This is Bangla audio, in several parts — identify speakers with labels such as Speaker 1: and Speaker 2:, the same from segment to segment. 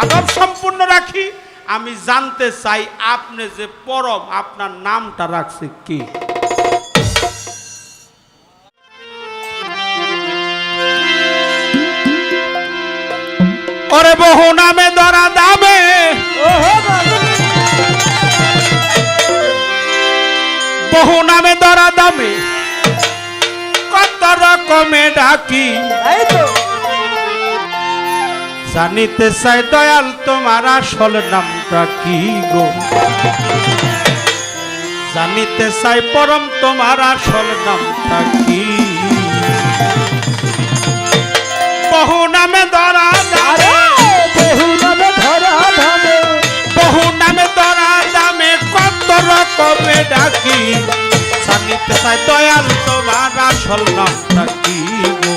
Speaker 1: আদব সম্পূর্ণ রাখি। আমি জানতে চাই আপনি যে পরম, আপনার নামটা রাখছে কি? ওরে বহু নামে ধরা দামে, বহু নামে ধরা দামে কত রকমে ডাকি। জানিতে চাই দয়াল তোমার আসল নামটা কি গো? জানিতে চাই পরম তোমার আসল নামটা কি? বহু নামে ধরা দামে,
Speaker 2: বহু নামে ধরা ধামে,
Speaker 1: বহু নামে ধরা দামে কত রকমে ডাকি। জানিতে চাই দয়াল তোমার আসল নামটা কি গো?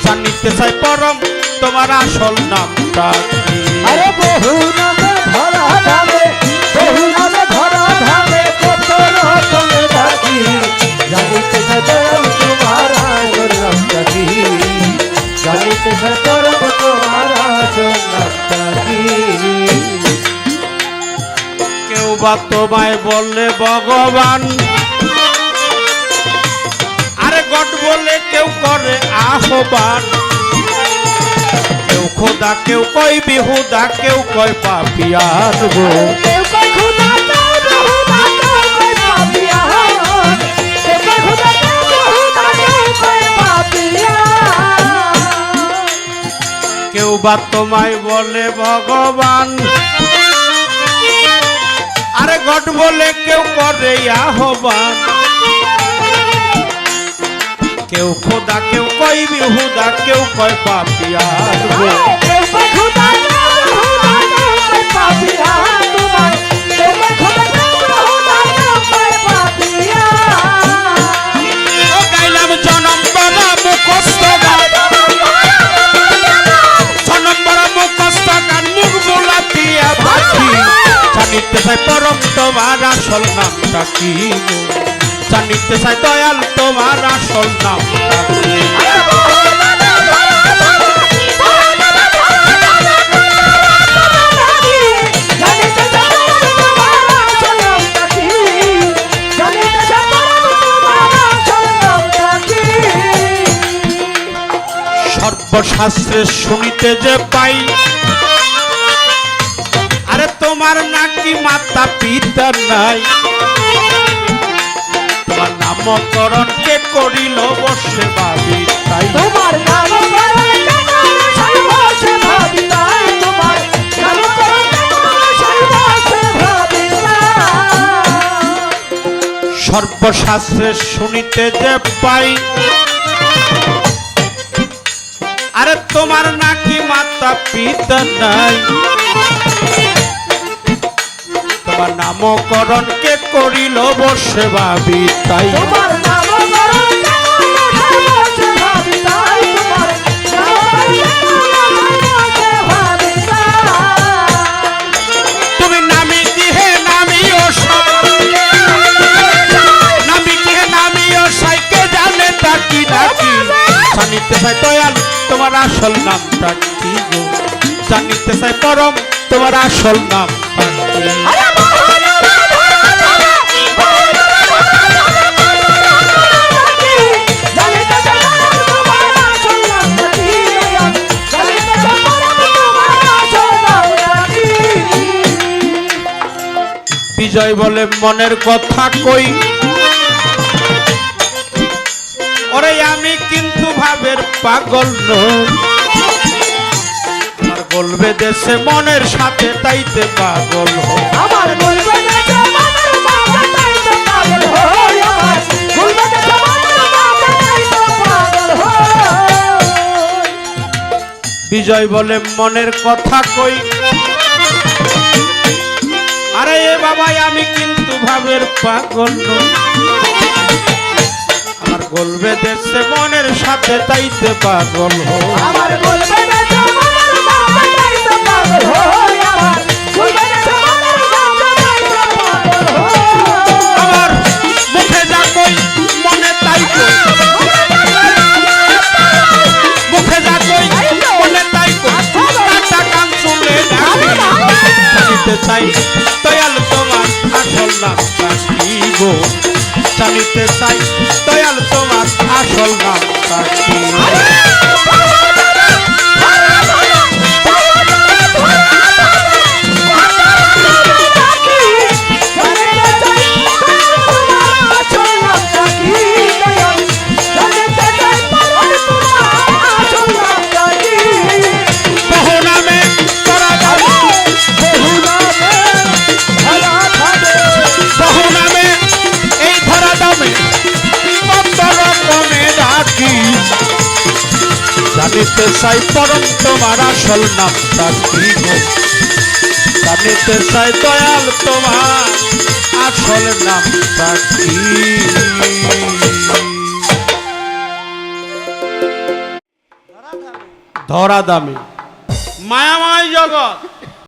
Speaker 1: জানিতে চাই পরম তোমার আসল নামটা কি?
Speaker 2: আরে বহু নামে ধরা ধামে, বহু নামে ধরা ধামে কত রকমে ডাকি। জানিতে চাই দয়াল তোমার আসল নামটা কি? জানিতে চাই পরম তোমার আসল নামটা কি?
Speaker 1: কেউ বা তোমায় বললে ভগবান, আরে গড বলে কেউ করে আহ্বান। কেউ খোদা, কেউ কয় বিহুদা, কেউ কয় পাপিয়ান গো।
Speaker 2: কেউ কয় খোদা, কেউ বেহুদা, কেউ কয় পাপিয়ান। কেউ কয় খোদা, কেউ বেহুদা, কেউ কয় পাপিয়ান।
Speaker 1: কেউ বা তোমায় বলে ভগবান, আরে গড বলে কেউ করে আহ্বান। কেউ খোদা, কেউ কয় বিহুদা, কেউ কয় পাপিয়ান গো।
Speaker 2: কেউ কয় খোদা, কেউ বেহুদা, কেউ কয় পাপিয়ান। তোমার কেউ কয় খোদা, কেউ বেহুদা, কেউ কয় পাপিয়ান।
Speaker 1: ও গাইলাম জনম বড় মুখস্থ গান, জনম বড় মুখস্থ গান, মুখ বোলাতিয়া ভাতি। জানিতে চাই পরম তোমার আসল নামটা কি গো? জানিতে চাই দয়াল তোমার আসল নামটা কি? সর্বশাস্ত্রে শুনিতে যে পাই, আরে তোমার নাকি মাতা পিতা নাই। তোমার নামকরণ কে করিল বসে ভাবি তাই।
Speaker 2: তোমার নামকরণ কে করিল বসে ভাবি তাই। তোমার নামকরণ কে করিল বসে ভাবি তাই।
Speaker 1: সর্বশাস্ত্রে শুনিতে যে পাই, আরে তোমার নাকি মাতা পিতা নাই। তোমার নামকরণ কে করিল বসে ভাবি তাই।
Speaker 2: তোমার নামকরণ কে করিল বসে ভাবি তাই। তোমার নামকরণ কে করিল বসে ভাবি তাই।
Speaker 1: তুমি নামি দিহে নামি ও নামি দিহে নামি ও সাইকে জানে তাকি নাকি। জানিতে চাই দয়াল তোমার আসল নামটা কি গো? জানিতে চাই পরম তোমার আসল নামটা কি? বিজয় বলে মনের কথা কই, ওরে আমি কিন্তু ভাবের পাগল নই। আমার বলবে দেশে মনের সাথে তাইতে পাগল হই।
Speaker 2: আমার বলবে দেশে মনের সাথে তাইতে পাগল হই। আমার বলবে দেশে মনের সাথে তাইতে পাগল হই।
Speaker 1: বিজয় বলে মনের কথা কই, আরে এ বাবাই আমি কিন্তু ভাবের পাগল নই। আমার বলবে দেশে মনের সাথে তাইতে পাগল হই।
Speaker 2: আমার বলবে দেশে মনের সাথে তাইতে পাগল হই। আমার বলবে দেশে মনের সাথে তাইতে পাগল হই।
Speaker 1: আমার মুখে যা কই মনে তাই কই, মুখে যা কই মনে তাই কই। কাটা কান চুলে চাই দয়াল তোমার আসল নামটা কি গো জানিতে চাই দয়াল তোমার আসল নামটা কি জানিতে চাই পরম তোমার আসল নামটা কি গো জানিতে চাই দয়াল তোমার আসল নামটা কি ধরা দামে মায়াময় জগৎ